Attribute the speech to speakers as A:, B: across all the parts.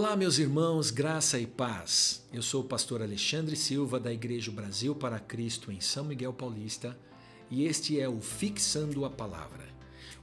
A: Olá, meus irmãos, graça e paz. Eu sou o pastor Alexandre Silva, da Igreja Brasil para Cristo em São Miguel Paulista, e este é o Fixando a Palavra.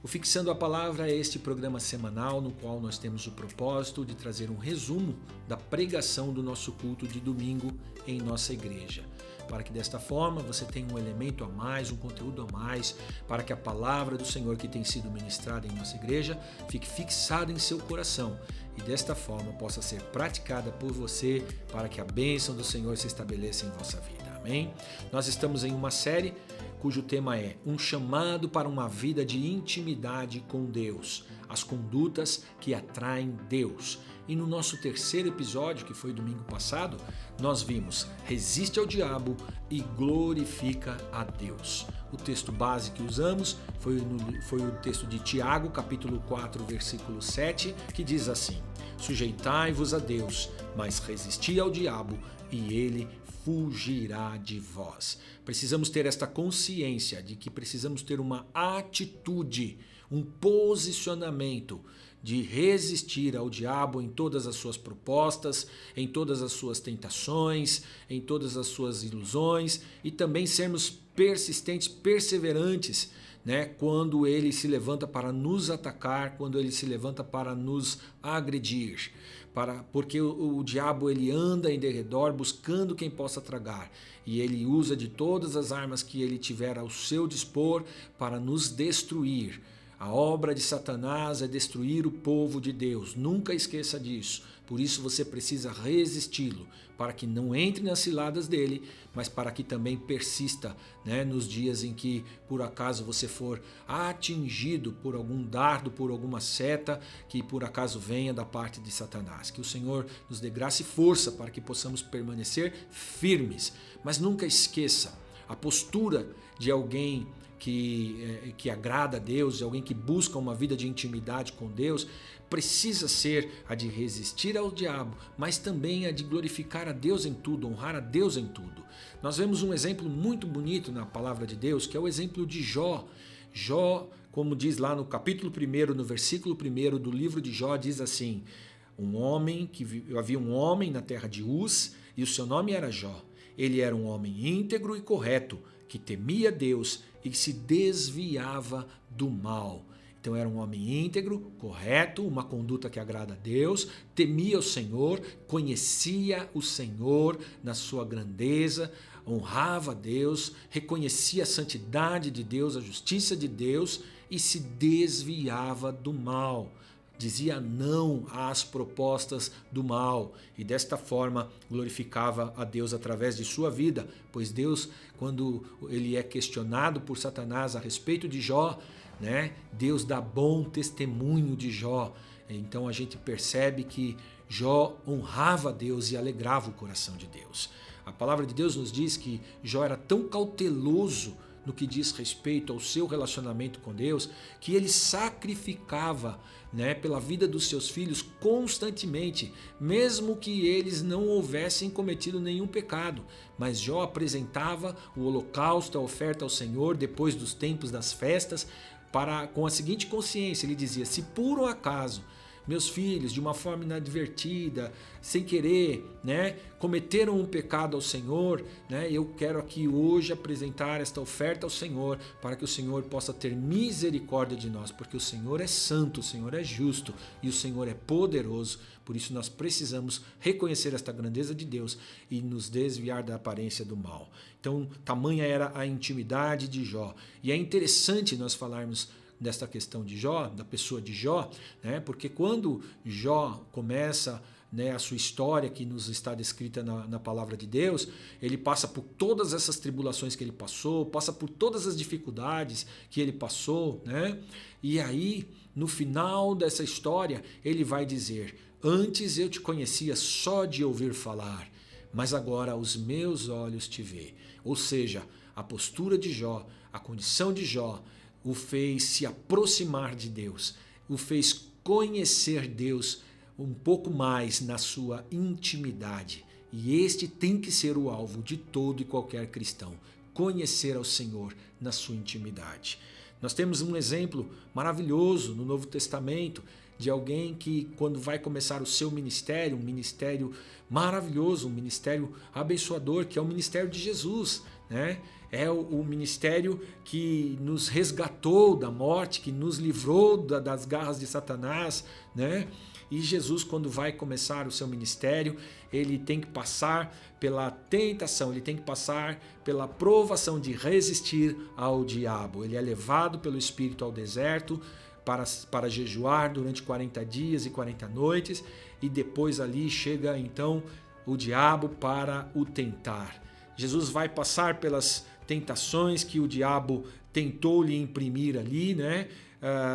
A: O Fixando a Palavra é este programa semanal no qual nós temos o propósito de trazer um resumo da pregação do nosso culto de domingo em nossa igreja, para que desta forma você tenha um elemento a mais, um conteúdo a mais, para que a palavra do Senhor que tem sido ministrada em nossa igreja fique fixada em seu coração e desta forma possa ser praticada por você para que a bênção do Senhor se estabeleça em vossa vida. Amém? Nós estamos em uma série cujo tema é um chamado para uma vida de intimidade com Deus, as condutas que atraem Deus. E no nosso terceiro episódio, que foi domingo passado, nós vimos resiste ao diabo e glorifica a Deus. O texto base que usamos foi o texto de Tiago, capítulo 4, versículo 7, que diz assim: sujeitai-vos a Deus, mas resisti ao diabo e ele fugirá de vós. Precisamos ter esta consciência de que precisamos ter uma atitude, um posicionamento de resistir ao diabo em todas as suas propostas, em todas as suas tentações, em todas as suas ilusões e também sermos persistentes, perseverantes, quando ele se levanta para nos atacar, quando ele se levanta para nos agredir. Porque o diabo ele anda em derredor buscando quem possa tragar e ele usa de todas as armas que ele tiver ao seu dispor para nos destruir. A obra de Satanás é destruir o povo de Deus, nunca esqueça disso. Por isso você precisa resisti-lo, para que não entre nas ciladas dele, mas para que também persista nos dias em que por acaso você for atingido por algum dardo, por alguma seta que por acaso venha da parte de Satanás. Que o Senhor nos dê graça e força para que possamos permanecer firmes, mas nunca esqueça a postura de alguém que agrada a Deus, alguém que busca uma vida de intimidade com Deus, precisa ser a de resistir ao diabo, mas também a de glorificar a Deus em tudo, honrar a Deus em tudo. Nós vemos um exemplo muito bonito na palavra de Deus, que é o exemplo de Jó. Jó, como diz lá no capítulo 1, no versículo 1 do livro de Jó, diz assim: havia um homem na terra de Uz e o seu nome era Jó. Ele era um homem íntegro e correto, que temia Deus e que se desviava do mal. Então era um homem íntegro, correto, uma conduta que agrada a Deus, temia o Senhor, conhecia o Senhor na sua grandeza, honrava a Deus, reconhecia a santidade de Deus, a justiça de Deus e se desviava do mal. Dizia não às propostas do mal e desta forma glorificava a Deus através de sua vida, pois Deus, quando ele é questionado por Satanás a respeito de Jó, Deus dá bom testemunho de Jó. Então a gente percebe que Jó honrava a Deus e alegrava o coração de Deus. A palavra de Deus nos diz que Jó era tão cauteloso no que diz respeito ao seu relacionamento com Deus, que ele sacrificava pela vida dos seus filhos constantemente, mesmo que eles não houvessem cometido nenhum pecado. Mas Jó apresentava o holocausto, a oferta ao Senhor depois dos tempos das festas, com a seguinte consciência: ele dizia, se por um acaso meus filhos, de uma forma inadvertida, sem querer, cometeram um pecado ao Senhor, eu quero aqui hoje apresentar esta oferta ao Senhor, para que o Senhor possa ter misericórdia de nós, porque o Senhor é santo, o Senhor é justo e o Senhor é poderoso. Por isso nós precisamos reconhecer esta grandeza de Deus e nos desviar da aparência do mal. Então, tamanha era a intimidade de Jó. E é interessante nós falarmos desta questão de Jó, da pessoa de Jó, porque quando Jó começa a sua história que nos está descrita na palavra de Deus, ele passa por todas essas tribulações que ele passou, passa por todas as dificuldades que ele passou, e aí no final dessa história ele vai dizer: antes eu te conhecia só de ouvir falar, mas agora os meus olhos te vê. Ou seja, a postura de Jó, a condição de Jó o fez se aproximar de Deus, o fez conhecer Deus um pouco mais na sua intimidade. E este tem que ser o alvo de todo e qualquer cristão, conhecer ao Senhor na sua intimidade. Nós temos um exemplo maravilhoso no Novo Testamento de alguém que, quando vai começar o seu ministério, um ministério maravilhoso, um ministério abençoador, que é o ministério de Jesus, né? É o ministério que nos resgatou da morte, que nos livrou das garras de Satanás, né? E Jesus, quando vai começar o seu ministério, ele tem que passar pela tentação, ele tem que passar pela provação de resistir ao diabo. Ele é levado pelo Espírito ao deserto para jejuar durante 40 dias e 40 noites, e depois ali chega então o diabo para o tentar. Jesus vai passar pelas tentações que o diabo tentou lhe imprimir ali, né?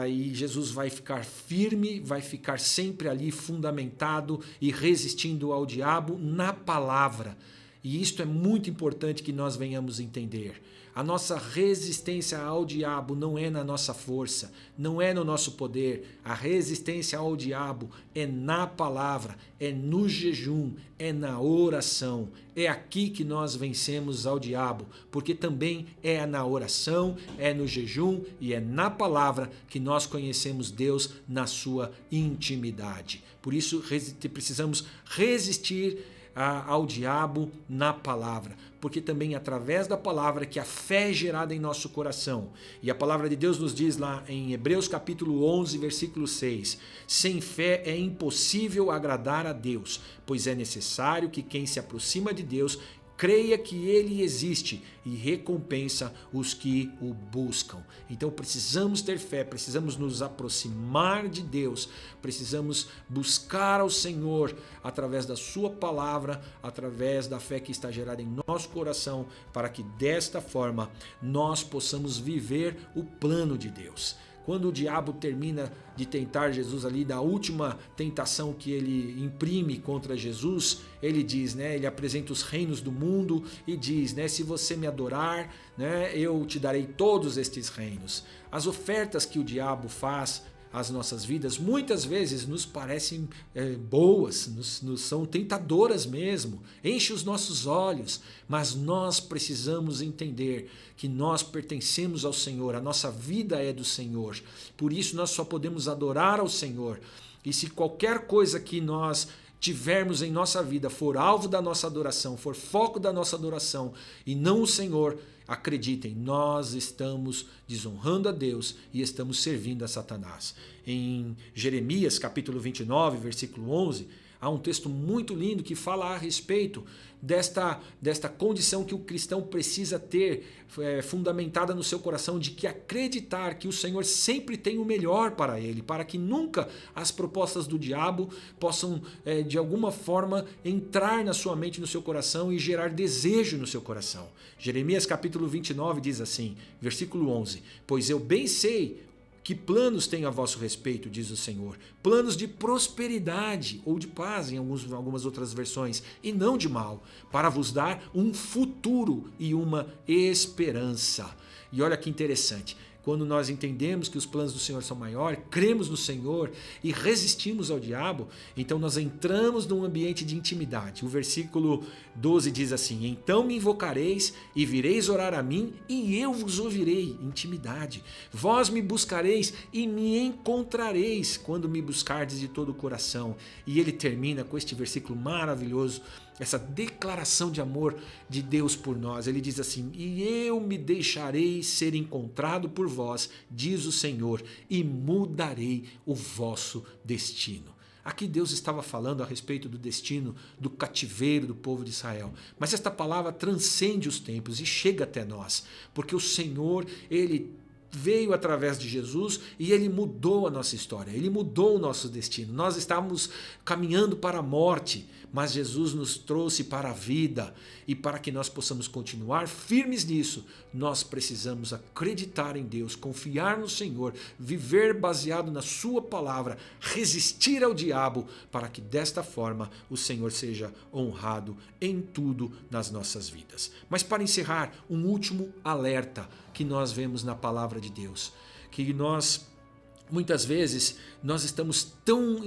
A: E Jesus vai ficar firme, vai ficar sempre ali fundamentado e resistindo ao diabo na palavra. E isto é muito importante que nós venhamos entender. A nossa resistência ao diabo não é na nossa força, não é no nosso poder. A resistência ao diabo é na palavra, é no jejum, é na oração. É aqui que nós vencemos ao diabo, porque também é na oração, é no jejum e é na palavra que nós conhecemos Deus na sua intimidade. Por isso precisamos resistir ao diabo na palavra, porque também através da palavra que a fé é gerada em nosso coração. E a palavra de Deus nos diz lá em Hebreus capítulo 11, versículo 6, sem fé é impossível agradar a Deus, pois é necessário que quem se aproxima de Deus creia que Ele existe e recompensa os que o buscam. Então precisamos ter fé, precisamos nos aproximar de Deus, precisamos buscar ao Senhor através da sua palavra, através da fé que está gerada em nosso coração, para que desta forma nós possamos viver o plano de Deus. Quando o diabo termina de tentar Jesus ali, da última tentação que ele imprime contra Jesus, ele diz, né, ele apresenta os reinos do mundo e diz, né, se você me adorar, né, eu te darei todos estes reinos. As ofertas que o diabo faz às nossas vidas muitas vezes nos parecem boas, nos são tentadoras mesmo, enche os nossos olhos, mas nós precisamos entender que nós pertencemos ao Senhor, a nossa vida é do Senhor, por isso nós só podemos adorar ao Senhor. E se qualquer coisa que nós tivermos em nossa vida for alvo da nossa adoração, for foco da nossa adoração e não o Senhor, acreditem, nós estamos desonrando a Deus e estamos servindo a Satanás. Em Jeremias capítulo 29, versículo 11, há um texto muito lindo que fala a respeito desta condição que o cristão precisa ter, fundamentada no seu coração, de que acreditar que o Senhor sempre tem o melhor para ele, para que nunca as propostas do diabo possam de alguma forma entrar na sua mente, no seu coração e gerar desejo no seu coração. Jeremias capítulo 29 diz assim, versículo 11, pois eu bem sei que planos tenho a vosso respeito, diz o Senhor, planos de prosperidade ou de paz em algumas outras versões, e não de mal, para vos dar um futuro e uma esperança. E olha que interessante, quando nós entendemos que os planos do Senhor são maiores, cremos no Senhor e resistimos ao diabo, então nós entramos num ambiente de intimidade. O versículo 12 diz assim, então me invocareis e vireis orar a mim e eu vos ouvirei, intimidade. Vós me buscareis e me encontrareis quando me buscardes de todo o coração. E ele termina com este versículo maravilhoso, essa declaração de amor de Deus por nós. Ele diz assim, e eu me deixarei ser encontrado por vós, diz o Senhor, e mudarei o vosso destino. Aqui Deus estava falando a respeito do destino do cativeiro do povo de Israel. Mas esta palavra transcende os tempos e chega até nós, porque o Senhor, Ele veio através de Jesus e Ele mudou a nossa história, Ele mudou o nosso destino. Nós estávamos caminhando para a morte, mas Jesus nos trouxe para a vida, e para que nós possamos continuar firmes nisso, nós precisamos acreditar em Deus, confiar no Senhor, viver baseado na sua palavra, resistir ao diabo, para que desta forma o Senhor seja honrado em tudo nas nossas vidas. Mas para encerrar, um último alerta que nós vemos na palavra de Deus, que nós Muitas vezes nós estamos tão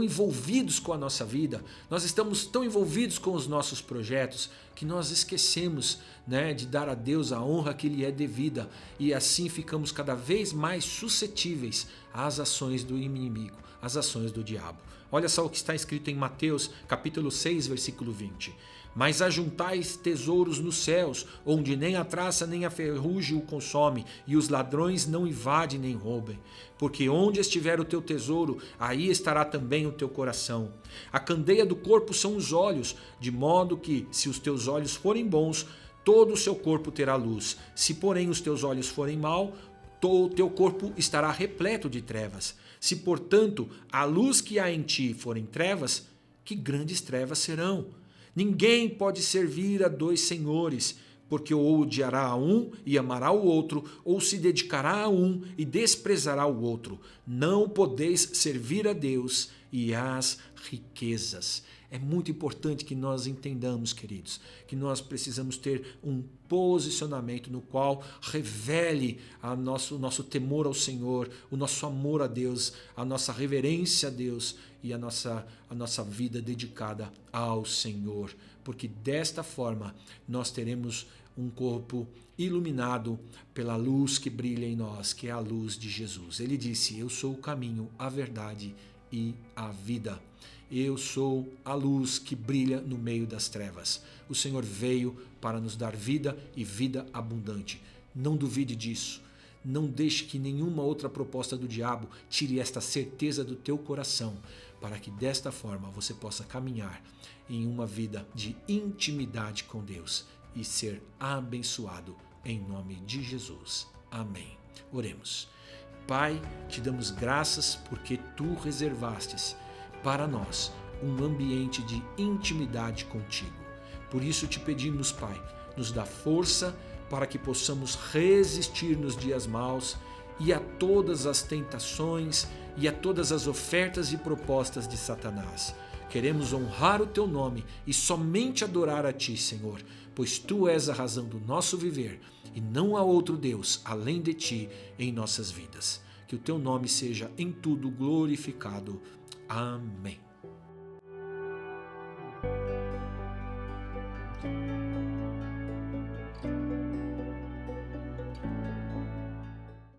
A: envolvidos com a nossa vida, nós estamos tão envolvidos com os nossos projetos, que nós esquecemos, né, de dar a Deus a honra que lhe é devida, e assim ficamos cada vez mais suscetíveis às ações do inimigo, às ações do diabo. Olha só o que está escrito em Mateus capítulo 6, versículo 20. Mas ajuntais tesouros nos céus, onde nem a traça nem a ferrugem o consome, e os ladrões não invadem nem roubem. Porque onde estiver o teu tesouro, aí estará também o teu coração. A candeia do corpo são os olhos, de modo que, se os teus olhos forem bons, todo o seu corpo terá luz. Se, porém, os teus olhos forem maus, todo o teu corpo estará repleto de trevas. Se, portanto, a luz que há em ti forem trevas, que grandes trevas serão. Ninguém pode servir a dois senhores, porque ou odiará a um e amará o outro, ou se dedicará a um e desprezará o outro. Não podeis servir a Deus e às riquezas. É muito importante que nós entendamos, queridos, que nós precisamos ter um posicionamento no qual revele o nosso temor ao Senhor, o nosso amor a Deus, a nossa reverência a Deus e a nossa vida dedicada ao Senhor. Porque desta forma nós teremos um corpo iluminado pela luz que brilha em nós, que é a luz de Jesus. Ele disse: eu sou o caminho, a verdade e a vida. Eu sou a luz que brilha no meio das trevas. O Senhor veio para nos dar vida e vida abundante. Não duvide disso. Não deixe que nenhuma outra proposta do diabo tire esta certeza do teu coração, para que desta forma você possa caminhar em uma vida de intimidade com Deus e ser abençoado em nome de Jesus. Amém. Oremos. Pai, te damos graças porque tu reservastes para nós um ambiente de intimidade contigo. Por isso te pedimos, Pai, nos dá força para que possamos resistir nos dias maus e a todas as tentações e a todas as ofertas e propostas de Satanás. Queremos honrar o teu nome e somente adorar a ti, Senhor, pois tu és a razão do nosso viver e não há outro Deus além de ti em nossas vidas. Que o teu nome seja em tudo glorificado. Amém.